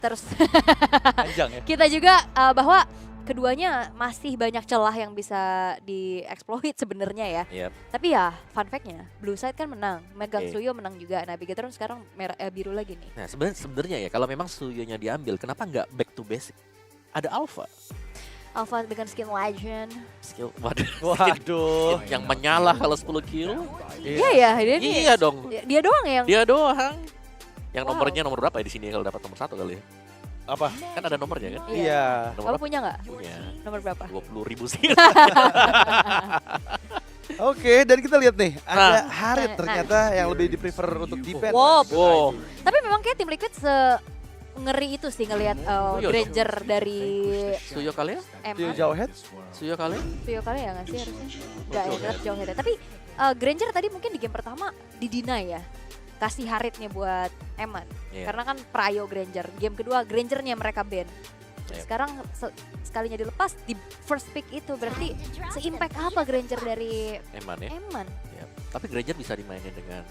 Terus Panjang ya. kita juga bahwa keduanya masih banyak celah yang bisa dieksploit sebenarnya ya. Yep. Tapi ya fun fact-nya, Blue Side kan menang, Megang Oke. Suyo menang juga. Navigator sekarang biru lagi nih. Nah sebenarnya ya kalau memang Suyonya diambil, kenapa nggak back to basic? Ada Alpha, Alpha dengan skin legend. skill, waduh, Waduh. yang menyala kalau 10 kill. Iya ya, dia nih. Iya dong, Dia doang yang dia doang. Yang Wow. nomornya nomor berapa ya di sini kalau dapat nomor 1 kali ya? Apa? Kan ada nomornya kan? Iya. Nomor Kamu berapa? punya nggak? Punya. Nomor berapa? 20.000 sih. Oke, dan kita lihat nih, ada Harit Nah. ternyata yang lebih di-prefer untuk defense. Wow. Wow. Tapi memang kayak tim Liquid ngeri itu sih ngelihat Iya, Granger dari Suyo kali ya? Tio Eman. jauh head. Suyo kali ya? Suyo kali ya nggak sih harusnya? Nggak jauh ya, tetap jauh head. Tapi Granger tadi mungkin di game pertama di-deny ya. Kasih Haritnya buat Eman. Iya. Karena kan Prayo Granger. Game kedua Grangernya mereka ban. Iya. Sekarang sekalinya dilepas di first pick itu berarti se-impact apa Granger dari Eman ya. Eman? Iya. Tapi Granger bisa dimainin dengan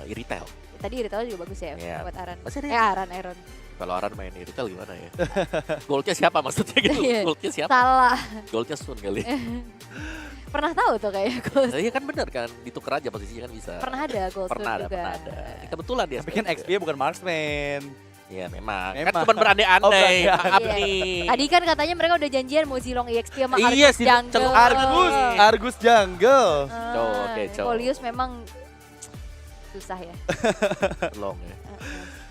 Iritel. Tadi Retail juga bagus ya Iya. buat Aran. Masih ada. Aaron. Kalau Aran main Iritel gimana ya? Goldnya siapa maksudnya gitu? Iya. Goldnya siapa? Salah. Goldnya Sun kali. Pernah tahu tuh kayaknya Ghost. Iya kan bener kan, ditukar aja posisinya kan bisa. Pernah ada Ghost Pernah ada, juga. pernah ada. Kebetulan dia. Tapi kan XP bukan marksman. Iya memang. Kan Memang. cuma berandai-andai. Oh, Maaf Iya. nih. Tadi kan katanya mereka udah janjian mau zilong EXP sama Iya Argus sih, Jungle. celok Argus Jungle. Cowok, oke, cowok. Polius memang susah ya. Long ya.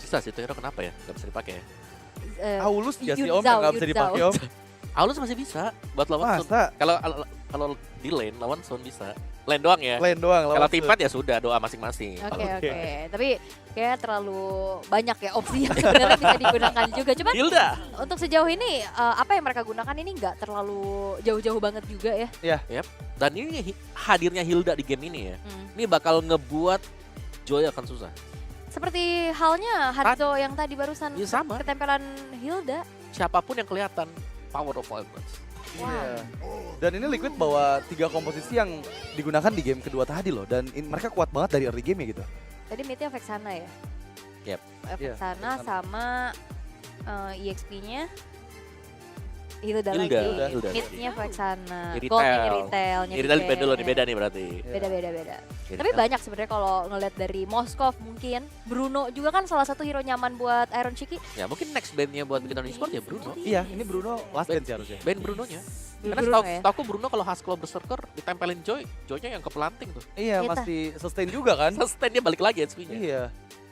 Susah sih itu hero kenapa ya? Gak bisa dipakai ya? Aulus ya sih Yun om yang Zhao, nggak bisa Yun dipakai Zhao. om. Aulus masih bisa buat lawan Sun. Masa? Kalau di lane lawan Sun bisa. Lane doang ya. Lane doang. Kalau lawan teamfight ya sudah doa masing-masing. Oke Oke. oke. Tapi kayaknya terlalu banyak ya opsi yang sebenarnya bisa digunakan juga. Cuman Hilda. untuk sejauh ini apa yang mereka gunakan ini nggak terlalu jauh-jauh banget juga ya. Dan ini hadirnya Hilda di game ini ya. Hmm. Ini bakal ngebuat Joy akan susah. Seperti halnya Hanzo yang tadi barusan Ya sama. ketempelan Hilda. Siapapun yang kelihatan power of violence. Wow. Iya. Dan ini Liquid bawa 3 komposisi yang digunakan di game kedua tadi loh. Dan mereka kuat banget dari early game ya gitu. Tadi midnya Vexana ya? Yep. Vexana Vexana. sama EXP-nya Hilda lagi. Hilda. Midnya Vexana. Retail. Goldnya retailnya. Ini beda dulu nih, beda nih berarti. Beda. Jadi Tapi kan- banyak sebenarnya kalau ngeliat dari Moskov mungkin. Bruno juga kan salah satu hero nyaman buat Iron Chiki. Ya mungkin next bandnya buat bikin e-sport ya Bruno. Iya, ini Bruno last dance ya harusnya. Band Brunonya. Karena Bruno ya. setahu Bruno kalau Haskell Berserker ditempelin Joy, Joy-nya yang kepelanting tuh. Iya, Kita. masih sustain juga kan? Sustain dia balik lagi HP-nya. Iya.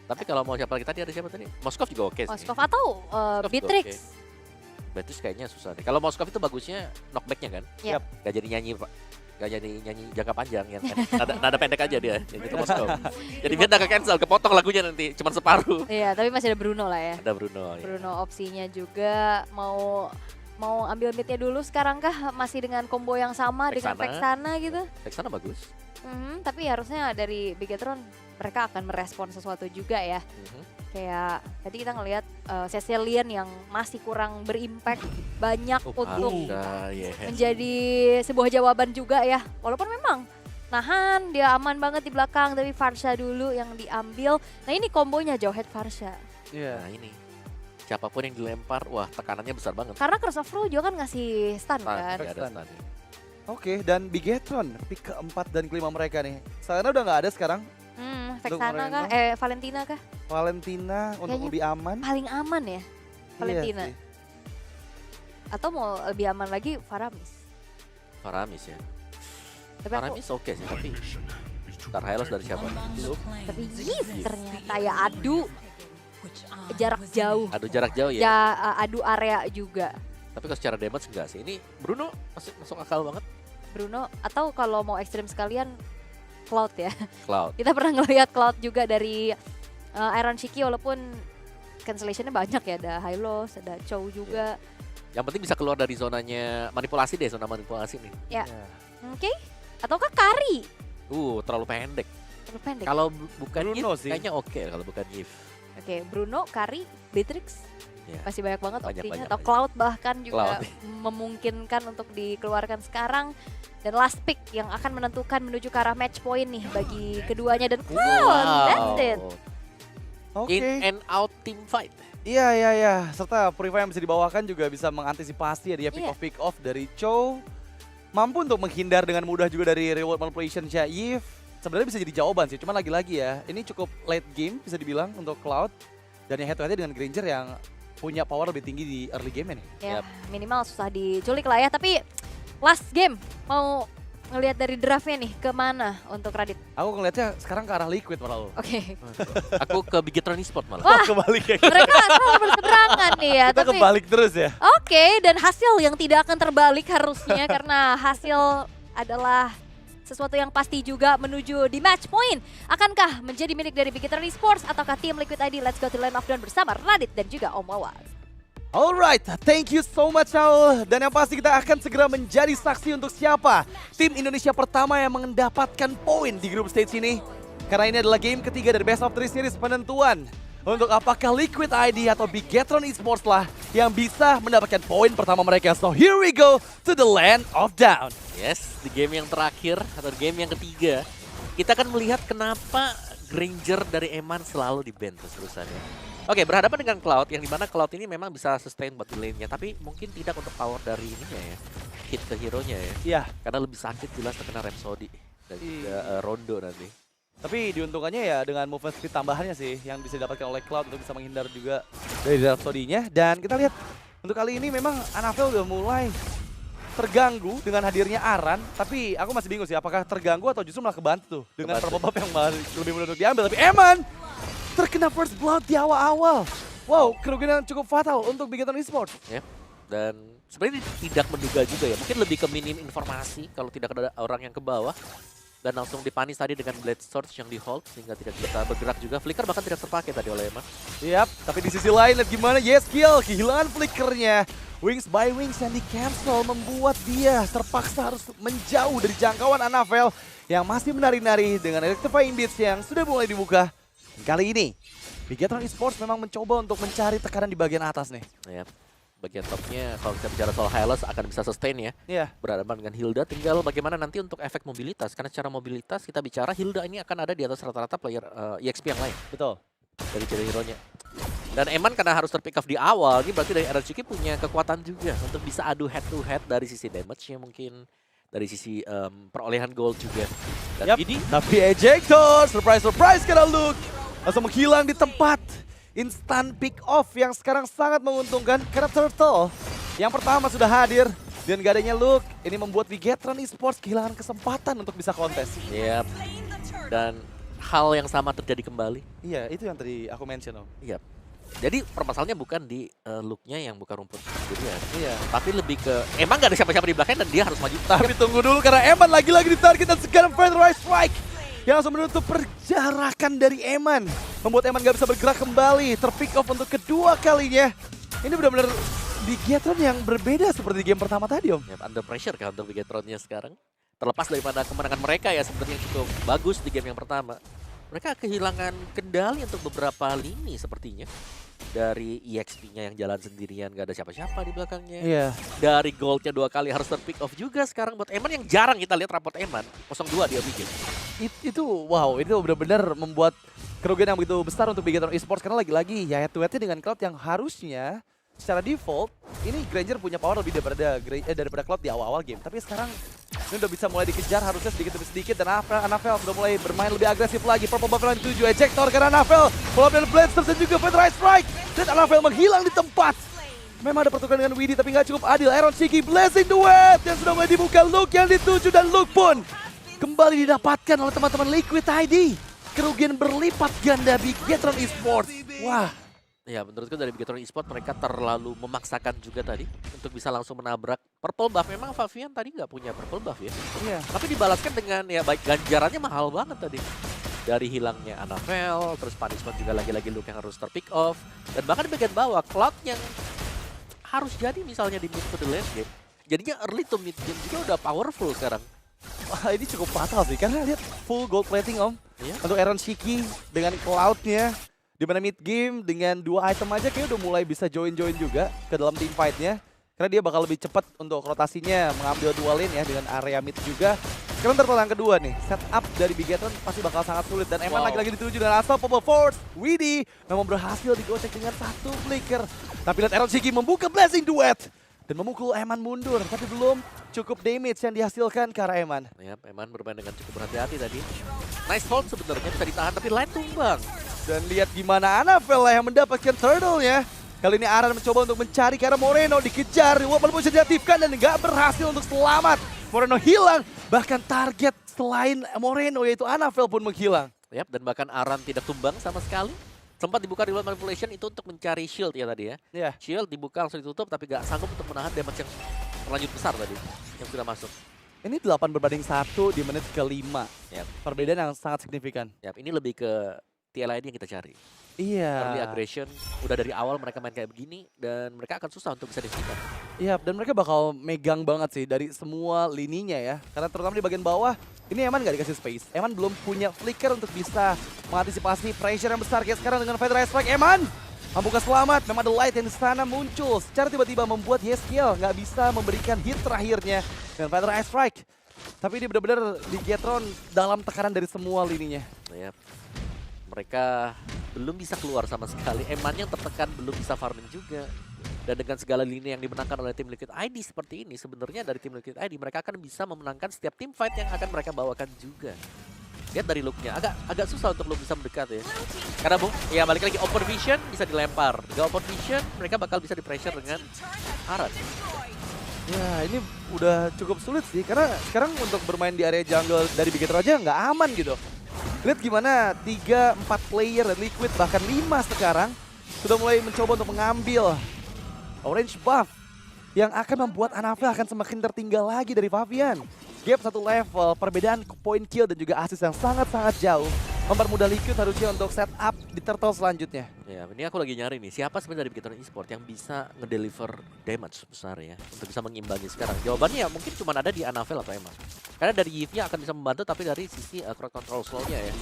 Tapi kalau mau siapa lagi tadi ada siapa tadi? Moskov juga oke sih. Moskov atau Moskov juga Beatrix. Beatrix kayaknya susah deh. Kalau Moskov itu bagusnya knockback-nya kan? Yap. Gak jadi nyanyi Pak. Gak jadi nyanyi jangka panjang yang nada pendek aja dia. Yang itu Moskov. Jadi biar nggak cancel, kepotong lagunya nanti cuma separuh. Iya, tapi masih ada Bruno lah ya. Ada Bruno. Ya. Bruno opsinya juga mau ambil midnya dulu sekarang kah masih dengan combo yang sama dengan Vexana. Vexana gitu. Sana bagus. Tapi harusnya dari Bigetron mereka akan merespon sesuatu juga ya. Kayak tadi kita ngelihat Cecilian yang masih kurang berimpact banyak untuk Iya. menjadi sebuah jawaban juga ya. Walaupun memang nahan dia aman banget di belakang tapi Farsha dulu yang diambil. Nah ini kombonya Jawhead Farsha. Iya. Nah ini. Siapapun yang dilempar, wah tekanannya besar banget. Karena Curse of Ru juga kan ngasih stun Stun, kan. ya ada stun. Oke, dan Bigetron pick keempat dan kelima mereka nih. Sana udah nggak ada sekarang. Vexana kah? Moreno. Valentina kah? Valentina untuk Kayaknya lebih aman. Paling aman ya Valentina. Iya sih. Atau mau lebih aman lagi Faramis. Faramis ya. Tapi aku, Faramis oke sih, tapi Star Hylos dari siapa? tapi Yves ternyata ya adu jarak jauh. Aduh jarak jauh ya. Adu area juga. Tapi kalau secara damage enggak sih. Ini Bruno masuk akal banget. Bruno atau kalau mau ekstrim sekalian Cloud ya. Cloud. Kita pernah ngelihat Cloud juga dari Iron Shiki walaupun cancellationnya banyak ya. Ada Hylos, ada Chow juga. Yang penting bisa keluar dari zonanya manipulasi deh, zona manipulasi nih. Ya. Oke. Ataukah Kari? Terlalu pendek. Terlalu pendek. Kalau bukan Bruno Yves, sih. kayaknya oke kalau bukan Yves. Oke, Bruno, Kari, Beatrix. Ya. Masih banyak banget Banyak, opsinya. banyak, Atau banyak. Cloud bahkan juga Cloud. memungkinkan untuk dikeluarkan sekarang. Dan last pick yang akan menentukan menuju ke arah match point nih bagi keduanya. Dan Cloud, that's it. Oke. In and out team fight. Iya. Serta Purify yang bisa dibawakan juga bisa mengantisipasi ya dia pick off dari Cho. Mampu untuk menghindar dengan mudah juga dari reward manipulation Shaif. Sebenarnya bisa jadi jawaban sih, cuman lagi-lagi ya, ini cukup late game bisa dibilang untuk Cloud. Dan yang head-to-head dengan Granger yang punya power lebih tinggi di early game ini. Ya, minimal susah diculik lah ya, tapi last game mau ngelihat dari draftnya nih kemana untuk Radit? Aku ngeliatnya sekarang ke arah Liquid malah lo. Oke. Aku ke Bigetron Esport malah. Wah, kebalik ya. mereka selalu berseberangan nih ya. Kita kebalik terus ya. Oke, dan hasil yang tidak akan terbalik harusnya karena hasil adalah sesuatu yang pasti juga menuju di match point. Akankah menjadi milik dari Bigetron Esports ataukah tim Liquid ID? Let's go to Land of Dawn bersama Radit dan juga Om Wawas. Alright, thank you so much Shaul. Dan yang pasti kita akan segera menjadi saksi untuk siapa tim Indonesia pertama yang mendapatkan poin di grup stage ini. Karena ini adalah game ketiga dari Best of 3 Series penentuan. Untuk apakah Liquid ID atau Bigetron Esports lah yang bisa mendapatkan poin pertama mereka. So here we go to the Land of Dawn. Yes, di game yang terakhir atau game yang ketiga, kita akan melihat kenapa Granger dari Eman selalu di-ban terus-terusannya. Oke, berhadapan dengan Cloud, yang dimana Cloud ini memang bisa sustain buat di lane-nya, tapi mungkin tidak untuk power dari ininya ya, hit ke hero-nya ya. Iya. Karena lebih sakit jelas terkena Rhapsody dan juga Rondo nanti. Tapi diuntungkannya ya dengan movement speed tambahannya sih yang bisa didapatkan oleh Cloud untuk bisa menghindar juga dari Rhapsody-nya. Dan kita lihat untuk kali ini memang Anavel udah mulai terganggu dengan hadirnya Aran, tapi aku masih bingung sih apakah terganggu atau justru malah kebantu dengan purple buff yang lebih mudah untuk diambil. Tapi Eman terkena first blood di awal-awal. Wow, kerugian yang cukup fatal untuk Bigetron Esports. Ya, dan sebenarnya tidak menduga juga ya, mungkin lebih ke minim informasi kalau tidak ada orang yang ke bawah. Dan langsung dipanis tadi dengan Blade Sword yang di hold sehingga tidak bisa bergerak juga. Flicker bahkan tidak terpakai tadi oleh Eman. Yap, tapi di sisi lain lihat gimana Yes kill, kehilangan flickernya. Wings by Wings yang di cancel membuat dia terpaksa harus menjauh dari jangkauan Anavel yang masih menari-nari dengan Electrifying Beats yang sudah mulai dibuka. Kali ini, Bigetron Esports memang mencoba untuk mencari tekanan di bagian atas nih. Ya, bagian topnya kalau kita bicara soal Hylos akan bisa sustain ya. Iya. Berhadapan dengan Hilda, tinggal bagaimana nanti untuk efek mobilitas. Karena secara mobilitas kita bicara Hilda ini akan ada di atas rata-rata player EXP yang lain. Betul. Dari ciri hero-nya. Dan Eman karena harus terpick off di awal, ini berarti dari RRQK punya kekuatan juga untuk bisa adu head to head dari sisi damage-nya mungkin. Dari sisi perolehan gold juga. Dan ini tapi ejector, surprise karena Luke langsung menghilang di tempat. Instant pick off yang sekarang sangat menguntungkan karena Turtle yang pertama sudah hadir dan gak adanya Luke. Ini membuat Bigetron Esports kehilangan kesempatan untuk bisa kontes. Yep. Dan hal yang sama terjadi kembali. Iya, itu yang tadi aku mention Om. Iya. Jadi permasalahannya bukan di look-nya yang bukan rumput sendirian. Iya. Tapi lebih ke emang gak ada siapa-siapa di belakangnya dan dia harus maju. Tapi tunggu dulu karena Eman lagi-lagi ditarget dan sekarang Feathereye Strike yang langsung menutup perjarakan dari Eman. Membuat Eman gak bisa bergerak kembali. Terpick off untuk kedua kalinya. Ini benar-benar Bigetron yang berbeda seperti di game pertama tadi Om. Ya, under pressure kan untuk Bigetron-nya sekarang. Terlepas daripada kemenangan mereka ya sebenarnya cukup bagus di game yang pertama. Mereka kehilangan kendali untuk beberapa lini sepertinya. Dari EXP-nya yang jalan sendirian, gak ada siapa-siapa di belakangnya. Iya. Dari gold-nya 2 kali harus terpick off juga sekarang buat Eman yang jarang kita lihat raport Eman. 0-2 dia bikin. Itu wow, itu benar-benar membuat kerugian yang begitu besar untuk Bigetron Esports karena lagi-lagi ya head-to-headnya dengan Cloud yang harusnya secara default ini Granger punya power lebih daripada Cloud di awal-awal game. Tapi sekarang ini udah bisa mulai dikejar harusnya sedikit demi sedikit dan Anavel sudah mulai bermain lebih agresif lagi. Purple buff yang 7 ejector karena Anavel follow up dan Blasters dan juga Feathereye Strike dan Anavel menghilang di tempat. Memang ada pertukaran dengan Widdy tapi nggak cukup adil. Iron Cheeky blazing the web yang sudah mulai dibuka. Luke yang dituju dan Luke pun kembali didapatkan oleh teman-teman Liquid ID. Kerugian berlipat ganda Bigetron Esports. Wah. Ya menurutku dari Bigetron Esports mereka terlalu memaksakan juga tadi untuk bisa langsung menabrak purple buff. Memang Favian tadi nggak punya purple buff ya. Iya. Tapi dibalaskan dengan ya baik ganjarannya mahal banget tadi. Dari hilangnya Anavel, terus punishment juga lagi-lagi Luke yang harus terpick off. Dan bahkan di bagian bawah Cloud yang harus jadi misalnya di mid to the late game. Jadinya early to mid game juga udah powerful sekarang. Wah ini cukup fatal sih karena lihat full gold plating Om. Iya. Untuk Iron Cheeky dengan Cloud-nya. Di mana mid game dengan 2 item aja kayaknya udah mulai bisa join juga ke dalam team fight-nya. Karena dia bakal lebih cepat untuk rotasinya mengambil 2 lane ya dengan area mid juga. Sekarang turtle yang kedua nih, setup dari Bigetron pasti bakal sangat sulit. Dan Eman lagi-lagi dituju dengan Unstoppable Force. Widhi memang berhasil digocek dengan satu flicker. Tapi lihat Aaron Shiki membuka Blazing Duet. Dan memukul Eman mundur, tapi belum cukup damage yang dihasilkan ke arah Eman. Ya, Eman bermain dengan cukup berhati-hati tadi. Nice hold sebenarnya bisa ditahan, tapi Light tumbang. Dan lihat gimana Anafel yang mendapatkan turtle-nya. Kali ini Aran mencoba untuk mencari karena Moreno dikejar. Walaupun bisa diaktifkan dan nggak berhasil untuk selamat. Moreno hilang, bahkan target selain Moreno yaitu Anafel pun menghilang. Yap, dan bahkan Aran tidak tumbang sama sekali. Sempat dibuka Reload Manipulation itu untuk mencari shield ya tadi ya. Iya. Shield dibuka langsung ditutup tapi gak sanggup untuk menahan damage yang terlanjut besar tadi. Yang sudah masuk. Ini 8-1 di menit ke-5. Yap. Perbedaan yang sangat signifikan. Yap, ini lebih ke TLID yang kita cari. Early Iya. aggression, udah dari awal mereka main kayak begini dan mereka akan susah untuk bisa dihentikan. Iya, dan mereka bakal megang banget sih dari semua lininya ya. Karena terutama di bagian bawah, ini Eman nggak dikasih space. Eman belum punya flicker untuk bisa mengantisipasi pressure yang besar. Kayak sekarang dengan Feather Ice Strike, Eman membuka selamat. Memang ada light yang di sana muncul. Secara tiba-tiba membuat Yeskiel nggak bisa memberikan hit terakhirnya dengan Feather Ice Strike. Tapi ini benar-benar Bigetron dalam tekanan dari semua lininya. Yap. Mereka belum bisa keluar sama sekali. Eman yang tertekan belum bisa farming juga. Dan dengan segala lini yang dimenangkan oleh tim Liquid ID seperti ini, sebenarnya dari tim Liquid ID mereka akan bisa memenangkan setiap tim fight yang akan mereka bawakan juga. Lihat dari looknya, agak susah untuk look bisa mendekat ya. Karena ya balik lagi open vision bisa dilempar. Gak open vision mereka bakal bisa di pressure dengan Aran. Ya ini udah cukup sulit sih. Karena sekarang untuk bermain di area jungle dari Bigetron aja nggak aman gitu. Lihat gimana 3-4 player dan Liquid bahkan 5 sekarang sudah mulai mencoba untuk mengambil orange buff yang akan membuat Anafel akan semakin tertinggal lagi dari Fabian. Gap satu level, perbedaan point kill dan juga assist yang sangat-sangat jauh mempermudah Liquid harusnya untuk setup di turtle selanjutnya. Ya, ini aku lagi nyari nih, siapa sebenarnya dari Bigetron Esports yang bisa ngedeliver damage besar ya, untuk bisa mengimbangi sekarang. Jawabannya ya mungkin cuma ada di Anafel atau Eman. Karena dari Yves-nya akan bisa membantu, tapi dari sisi crowd control slow-nya ya.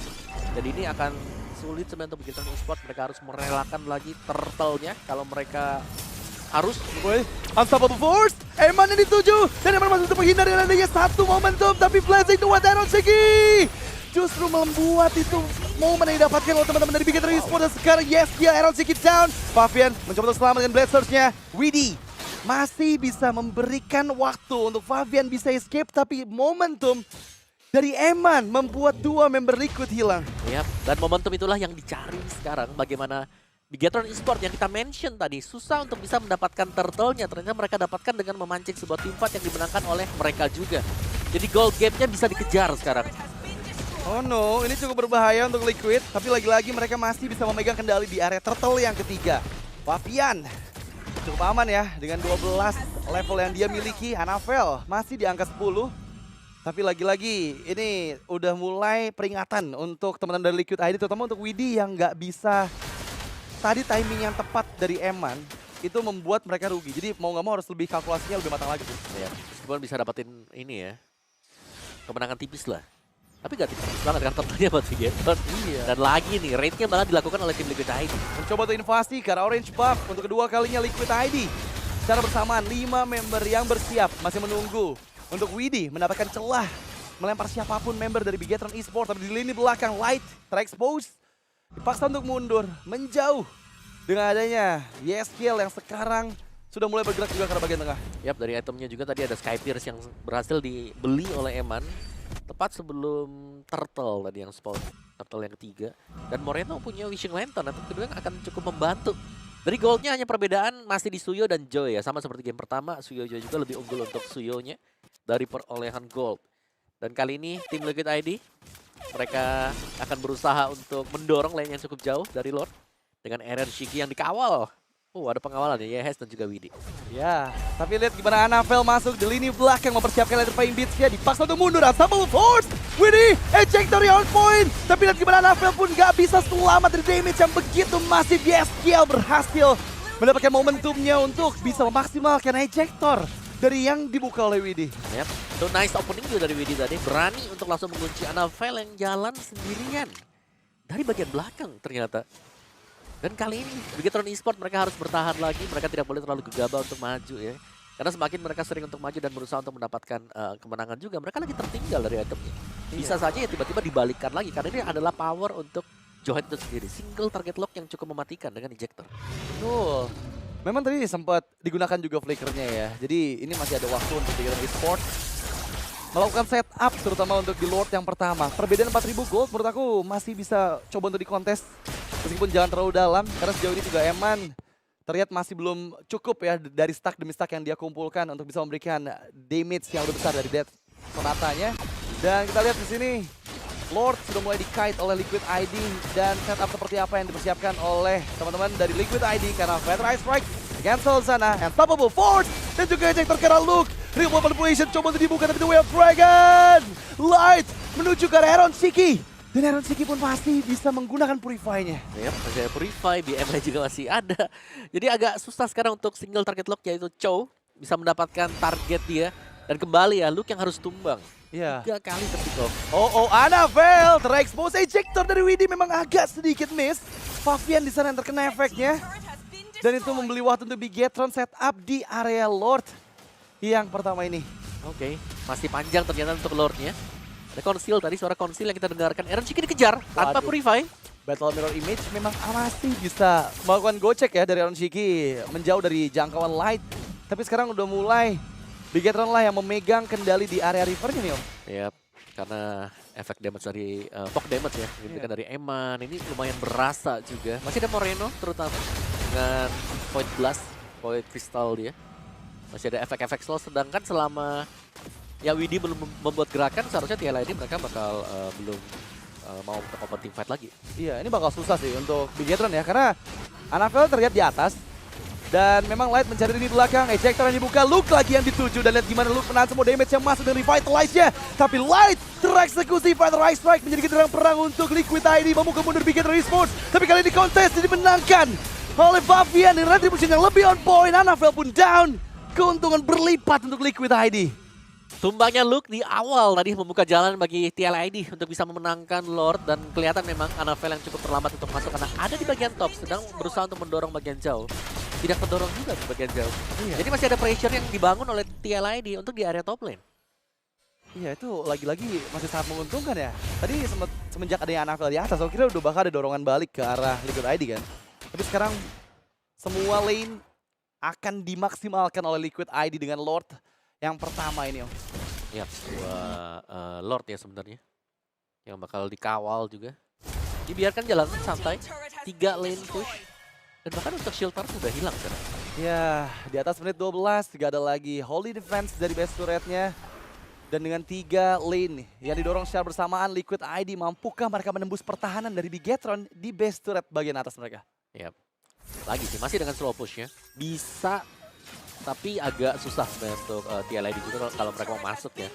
Jadi ini akan sulit sebenarnya untuk Bigetron Esports, mereka harus merelakan lagi turtle-nya kalau mereka harus. Unstoppable Force, Eman yang dituju dan Eman masih untuk menghindari dan adanya satu momentum, tapi Blazing Duet Aaron Shiki justru membuat itu momen yang didapatkan oleh teman-teman dari Bigetron Esports. Dan sekarang Yeskiel, Aaron Shiki down. Fabian mencoba untuk selamat dengan Blade Surge-nya. Widhi masih bisa memberikan waktu untuk Fabian bisa escape, tapi momentum dari Eman membuat dua member Liquid hilang. Yap, dan momentum itulah yang dicari sekarang. Bagaimana Bigetron Esports yang kita mention tadi susah untuk bisa mendapatkan turtle-nya. Ternyata mereka dapatkan dengan memancing sebuah tim fight yang dimenangkan oleh mereka juga. Jadi goal gap-nya bisa dikejar sekarang. Oh no, ini cukup berbahaya untuk Liquid, tapi lagi-lagi mereka masih bisa memegang kendali di area turtle yang ketiga. Fabian cukup aman ya dengan 12 level yang dia miliki. Anafel masih di angka 10. Tapi lagi-lagi ini udah mulai peringatan untuk teman-teman dari Liquid ID, terutama untuk Widhi yang nggak bisa. Tadi timing yang tepat dari Eman itu membuat mereka rugi. Jadi mau nggak mau harus lebih kalkulasinya lebih matang lagi tuh. Ya, meskipun bisa dapetin ini ya, kemenangan tipis lah. Tapi gak tipis banget kan turtle-nya buat Bigetron. Iya. Dan lagi nih, raid-nya malah dilakukan oleh tim Liquid ID. Mencoba untuk invasi ke arah orange buff untuk kedua kalinya Liquid ID. Secara bersamaan 5 member yang bersiap masih menunggu untuk Widhi mendapatkan celah melempar siapapun member dari Bigetron Esports. Tapi di lini belakang Light terexpose, dipaksa untuk mundur, menjauh dengan adanya Yeskiel yang sekarang sudah mulai bergerak juga ke arah bagian tengah. Yap, dari itemnya juga tadi ada Sky Pierce yang berhasil dibeli oleh Eman. Tepat sebelum turtle tadi yang spawn, turtle yang ketiga. Dan Moreno punya Wishing Lantern, atau kedua yang akan cukup membantu. Dari goldnya hanya perbedaan masih di Suyo dan Joy ya. Sama seperti game pertama, Suyo Joy juga lebih unggul untuk Suyo-nya dari perolehan gold. Dan kali ini tim Liquid ID, mereka akan berusaha untuk mendorong lane yang cukup jauh dari Lord. Dengan Aaron Shiki yang dikawal. Ada pengawalan ya, Yehes dan juga Widhi. Ya, tapi lihat gimana Anafel masuk di lini belakang mempersiapkan leader playing beats-nya. Dipaksa untuk mundur, Unstoppable Force. Widhi, ejectory on point. Tapi lihat gimana Anafel pun gak bisa selamat dari damage yang begitu masif. Yeskiel berhasil mendapatkan momentumnya untuk bisa memaksimalkan ejector dari yang dibuka oleh Widhi. Yep. So nice opening juga dari Widhi tadi. Berani untuk langsung mengunci Anafel yang jalan sendirian. Dari bagian belakang ternyata. Dan kali ini Bigetron Esports mereka harus bertahan lagi. Mereka tidak boleh terlalu gegabah untuk maju ya. Karena semakin mereka sering untuk maju dan berusaha untuk mendapatkan kemenangan juga, mereka lagi tertinggal dari itemnya. Bisa saja ya tiba-tiba dibalikkan lagi, karena ini adalah power untuk Johet itu sendiri. Single target lock yang cukup mematikan dengan ejector. Betul. Memang tadi sempat digunakan juga flickernya ya. Jadi ini masih ada waktu untuk Big Hero Esports melakukan setup terutama untuk di Lord yang pertama. Perbedaan 4.000 gold menurut aku masih bisa coba untuk dikontes meskipun jangan terlalu dalam karena sejauh ini juga Eman terlihat masih belum cukup ya dari stack demi stack yang dia kumpulkan untuk bisa memberikan damage yang lebih besar dari Death Sonatanya. Dan kita lihat di sini Lord sudah mulai di-kite oleh Liquid ID dan setup seperti apa yang dipersiapkan oleh teman-teman dari Liquid ID karena Feather Ice Strike cancel sana, Unstoppable Force dan juga ejector karena Luke. Real Manipulation coba untuk dibuka tapi The Way of Dragon. Light menuju ke Aaron Shiki. Dan Aaron Shiki pun pasti bisa menggunakan Purify-nya. Yap, masih ada Purify, BM-nya juga masih ada. Jadi agak susah sekarang untuk single target lock yaitu Chow bisa mendapatkan target dia. Dan kembali ya, Luke yang harus tumbang. Iya. 3 kali terpick off. Oh, Annabelle terexpose ejector dari Widi memang agak sedikit miss. Fabian di sana yang terkena efeknya. Dan itu membeli waktu untuk Bigetron setup di area Lord yang pertama ini. Oke, masih panjang ternyata untuk Lord-nya. Ada konsil tadi, suara konsil yang kita dengarkan. Aaron Shiki dikejar tanpa Waduh. Purify. Battle Mirror Image memang masih bisa melakukan gocek ya dari Aaron Shiki. Menjauh dari jangkauan Light. Tapi sekarang udah mulai Bigetron lah yang memegang kendali di area rivernya nih Om. Yap, karena efek damage dari poke damage ya, diberikan dari Eman. Ini lumayan berasa juga. Masih ada Moreno terutama dengan Void Blast, Void Crystal dia. Masih ada efek-efek slow, sedangkan selama ya Widi belum membuat gerakan, seharusnya TLID mereka bakal belum mau untuk open team fight lagi. Iya, ini bakal susah sih untuk Bigetron ya, karena Annabelle terlihat di atas. Dan memang Light mencari di belakang, ejector yang dibuka, Luke lagi yang dituju. Dan lihat gimana Luke menahan semua damage yang masuk dan revitalize-nya. Tapi Light tereksekusi, Feather Ice Strike menjadi genderang perang untuk Liquid ID. Membuka mundur Bigetron Esports, tapi kali ini kontes dimenangkan oleh Fabian dengan retribution yang lebih on point. Annabelle pun down, keuntungan berlipat untuk Liquid ID. Tumbangnya Luke di awal tadi membuka jalan bagi TLID untuk bisa memenangkan Lord, dan kelihatan memang Annabelle yang cukup terlambat untuk masuk karena ada di bagian top sedang berusaha untuk mendorong bagian jauh. Tidak terdorong juga di bagian jauh. Iya. Jadi masih ada pressure yang dibangun oleh TLID untuk di area top lane. Iya, itu lagi-lagi masih sangat menguntungkan ya. Tadi semenjak adanya Annabelle di atas, aku kira udah bakal ada dorongan balik ke arah Liquid ID kan. Tapi sekarang semua lane akan dimaksimalkan oleh Liquid ID dengan Lord yang pertama ini Om. Ya, sebuah Lord ya sebenarnya. Yang bakal dikawal juga. Dibiarkan jalan santai. 3 lane push. Dan bahkan untuk shield part sudah hilang kan. Ya, di atas menit 12, gak ada lagi Holy Defense dari base turretnya. Dan dengan 3 lane yang didorong secara bersamaan, Liquid ID mampukah mereka menembus pertahanan dari Bigetron di base turret bagian atas mereka? Yap. Lagi sih, masih dengan slow push-nya. Bisa, tapi agak susah sebenarnya untuk TLID juga kalau mereka mau masuk ya.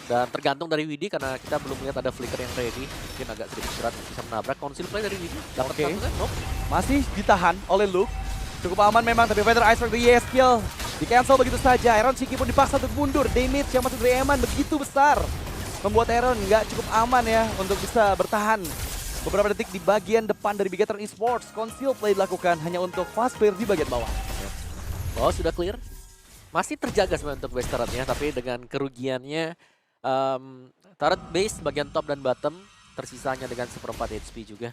Dan tergantung dari Widi karena kita belum lihat ada flicker yang ready. Mungkin agak sedikit berat bisa menabrak. Conceal play dari Widi. Dapat Oke. satu kan? Nope. Masih ditahan oleh Luke. Cukup aman memang, tapi Feather Ice Strike dari Yeskill di-cancel begitu saja. Aaron Shiki pun dipaksa untuk mundur. Damage yang masuk dari Eman begitu besar. Membuat Aaron nggak cukup aman ya untuk bisa bertahan. Beberapa detik di bagian depan dari Bigetron Esports. Conceal play dilakukan hanya untuk fast player di bagian bawah. Oh, sudah clear. Masih terjaga sebenarnya untuk base turretnya, tapi dengan kerugiannya turret base bagian top dan bottom tersisanya dengan 1/4 HP juga.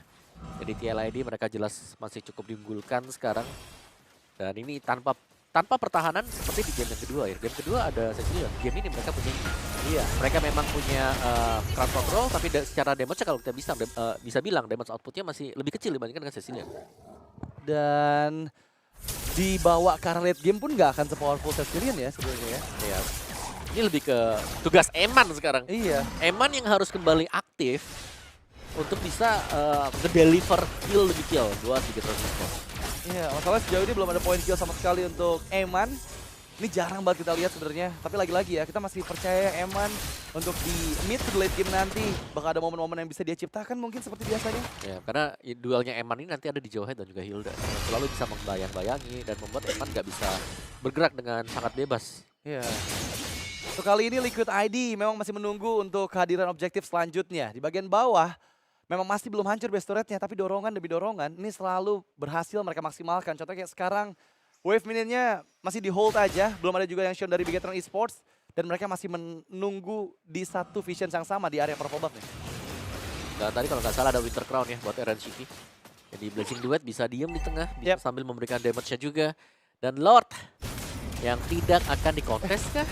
Jadi TLID mereka jelas masih cukup diunggulkan sekarang. Dan ini tanpa pertahanan seperti di game yang kedua ya. Game kedua ada Cecilia. Game ini mereka punya Iya. mereka memang punya crowd control, tapi secara damage kalau kita bisa bilang damage outputnya masih lebih kecil dibandingkan dengan Cecilia. Dan dibawa ke arah late game pun nggak akan se-powerful Cecilian ya sebenarnya ya. Iya. Ini lebih ke tugas Eman sekarang. Iya. Eman yang harus kembali aktif untuk bisa nge-deliver kill lebih kill buat Bigetron Esports. Iya, masalah sejauh ini belum ada poin kill sama sekali untuk Eman. Ini jarang banget kita lihat sebenarnya. Tapi lagi-lagi ya, kita masih percaya Eman untuk di mid to late game nanti bakal ada momen-momen yang bisa dia ciptakan mungkin seperti biasanya. Ya, karena duelnya Eman ini nanti ada di Johet dan juga Hilda. Selalu bisa membayang-bayangi dan membuat Eman nggak bisa bergerak dengan sangat bebas. Iya. Untuk kali ini Liquid ID memang masih menunggu untuk kehadiran objektif selanjutnya. Di bagian bawah memang masih belum hancur base turretnya, tapi dorongan demi dorongan ini selalu berhasil mereka maksimalkan. Contohnya kayak sekarang Wave minionnya masih di hold aja, belum ada juga yang shown dari Bigetron Esports. Dan mereka masih menunggu di satu vision yang sama di area purple buff nih. Dan tadi kalau nggak salah ada Winter Crown ya buat Eren Shiki. Jadi Blazing Duet bisa diem di tengah, bisa sambil memberikan damage-nya juga. Dan Lord yang tidak akan dikontes kah?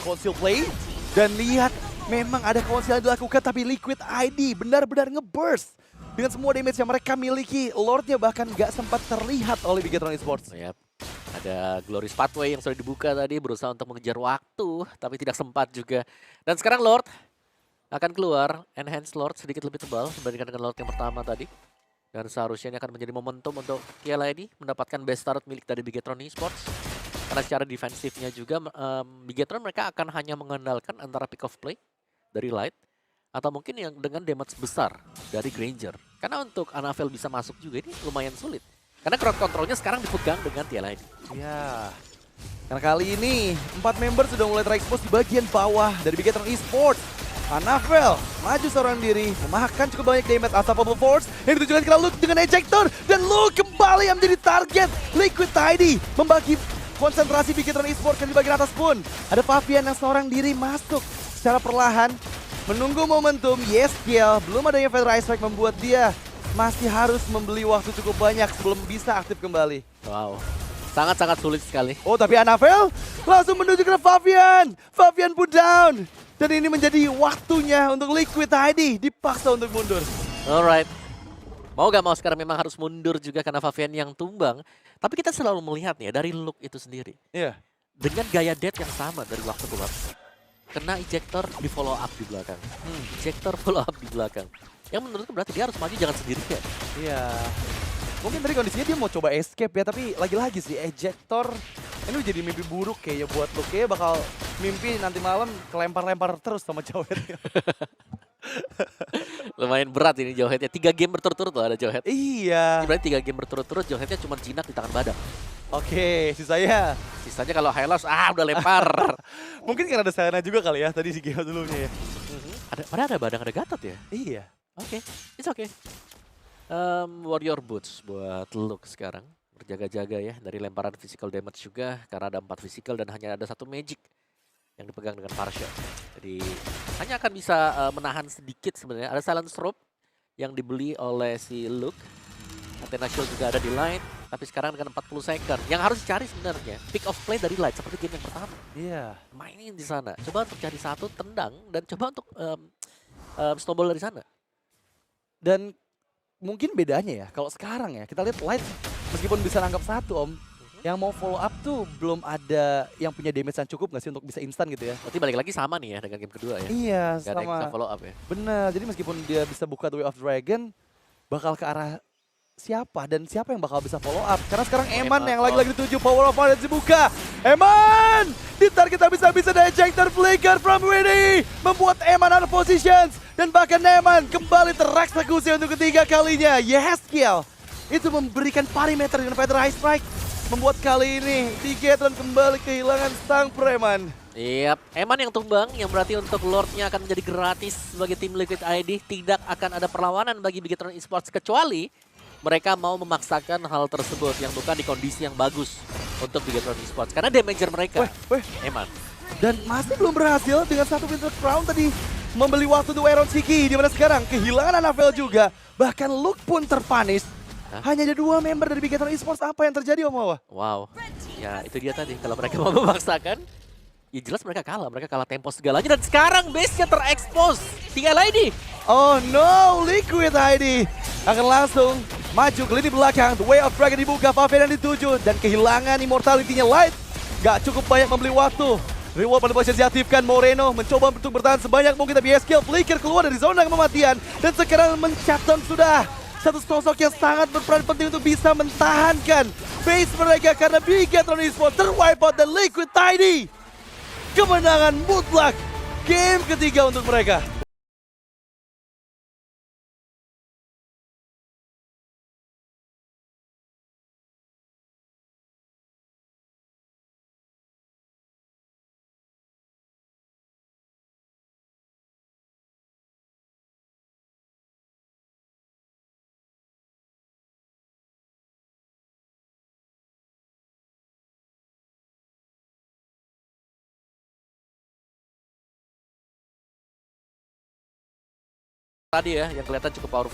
Conceal play, dan lihat memang ada conceal yang dilakukan, tapi Liquid ID benar-benar ngeburst. Dengan semua damage yang mereka miliki, Lordnya bahkan nggak sempat terlihat oleh Bigetron Esports. Yap. Ada Glorious Pathway yang sudah dibuka tadi, berusaha untuk mengejar waktu, tapi tidak sempat juga. Dan sekarang Lord akan keluar, Enhanced Lord sedikit lebih tebal dibandingkan dengan Lord yang pertama tadi. Dan seharusnya ini akan menjadi momentum untuk TLID mendapatkan best start milik dari Bigetron Esports. Karena secara defensifnya juga, Bigetron mereka akan hanya mengandalkan antara pick of play dari Light, atau mungkin yang dengan damage besar dari Granger. Karena untuk Anavel bisa masuk juga ini lumayan sulit. Karena crowd controlnya sekarang dipegang dengan TLID. Ya, karena kali ini 4 member sudah mulai terekspos di bagian bawah dari Bigetron Esports. Anavel maju seorang diri, memakan cukup banyak damage. Unstoppable Force yang ditujukan ke Luke dengan ejector, dan Luke kembali yang menjadi target. Liquid ID membagi konsentrasi Bigetron Esports yang di bagian atas pun. Ada Fabian yang seorang diri masuk secara perlahan, menunggu momentum. Yeskiel, belum adanya Feather Ice Strike membuat dia masih harus membeli waktu cukup banyak sebelum bisa aktif kembali. Wow, sangat-sangat sulit sekali. Oh, tapi Anavel langsung menuju ke Fabian. Fabian pun down. Dan ini menjadi waktunya untuk Liquid ID dipaksa untuk mundur. Alright. Mau gak mau sekarang memang harus mundur juga karena Fabian yang tumbang. Tapi kita selalu melihat ya dari look itu sendiri. Iya. Dengan gaya dead yang sama dari waktu ke waktu. Kena ejector di follow up di belakang. Ejector follow up di belakang. Yang menurutku berarti dia harus maju jangan sendirian. Iya. Mungkin tadi kondisinya dia mau coba escape ya, tapi lagi-lagi sih ejector ini jadi mimpi buruk kayaknya buat Luke. Kayaknya bakal mimpi nanti malam kelempar-lempar terus sama Jawhead. Lumayan berat ini Jawheadnya. 3 game berturut-turut loh ada Jawhead. Iya. Berarti 3 game berturut-turut Jawheadnya cuma jinak di tangan badak. Oke, sisanya. Sisanya kalau Hylos, udah lempar. Mungkin karena ada Sana juga kali ya tadi si game dulunya ya. Padahal ada badak, ada Gatot ya? Iya. Oke, it's okay. Warrior Boots buat Luke sekarang. Berjaga-jaga ya dari lemparan physical damage juga. Karena ada 4 physical dan hanya ada 1 magic yang dipegang dengan Partial. Jadi hanya akan bisa menahan sedikit sebenarnya. Ada Silence Rope yang dibeli oleh si Luke. Athena Shield juga ada di line. Tapi sekarang dengan 40 second. Yang harus dicari sebenarnya pick of play dari Light seperti game yang pertama. Iya. Mainin di sana. Coba untuk cari satu, tendang. Dan coba untuk snowball dari sana. Dan mungkin bedanya ya, kalau sekarang ya, kita lihat Light meskipun bisa nangkap satu yang mau follow up tuh belum ada yang punya damage yang cukup nggak sih untuk bisa instan gitu ya. Berarti balik lagi sama nih ya dengan game kedua ya. Iya, Gak ada yang bisa sama. follow up ya. Bener, jadi meskipun dia bisa buka The Way of Dragon, bakal ke arah siapa dan siapa yang bakal bisa follow up. Karena sekarang Eman yang lagi-lagi dituju, Power of Violence dibuka. Eman! Ditarik bisa-bisa ada ejector flicker from Winnie. Membuat Eman out of positions. Dan bahkan Eman kembali tereksekusi untuk ketiga kalinya. Yeskiel itu memberikan parameter dengan Feather Ice Strike. Membuat kali ini Bigetron kembali kehilangan sang preman. Yap, Eman yang tumbang yang berarti untuk Lordnya akan menjadi gratis bagi tim Liquid ID. Tidak akan ada perlawanan bagi Bigetron Esports kecuali mereka mau memaksakan hal tersebut yang bukan di kondisi yang bagus untuk Bigetron Esports. Karena damager mereka, Eman. Dan masih belum berhasil dengan satu Winter Crown tadi membeli waktu untuk Aaron Siki, di mana sekarang kehilangan Anavel juga. Bahkan Luke pun terpanis. Hanya ada 2 member dari Bigetron Esports. Apa yang terjadi Om Wawa? Wow, ya itu dia tadi. Kalau mereka mau memaksakan, ya jelas mereka kalah. Mereka kalah tempo segalanya dan sekarang base-nya terekspos. Tinggal ID. Oh no, Liquid ID akan langsung maju ke lini belakang. The Way of Dragon dibuka, Fabian yang dituju. Dan kehilangan immortality-nya Light. Gak cukup banyak membeli waktu. Reward pada posisi diaktifkan. Moreno mencoba untuk bertahan sebanyak mungkin, tapi Yeskiel flicker keluar dari zona kematian. Dan sekarang mencatat sudah satu sosok yang sangat berperan penting untuk bisa mentahankan base mereka. Karena Bigetron Esports terwipe out dan Liquid ID kemenangan mutlak game ketiga untuk mereka. tadi ya yang kelihatan cukup powerful.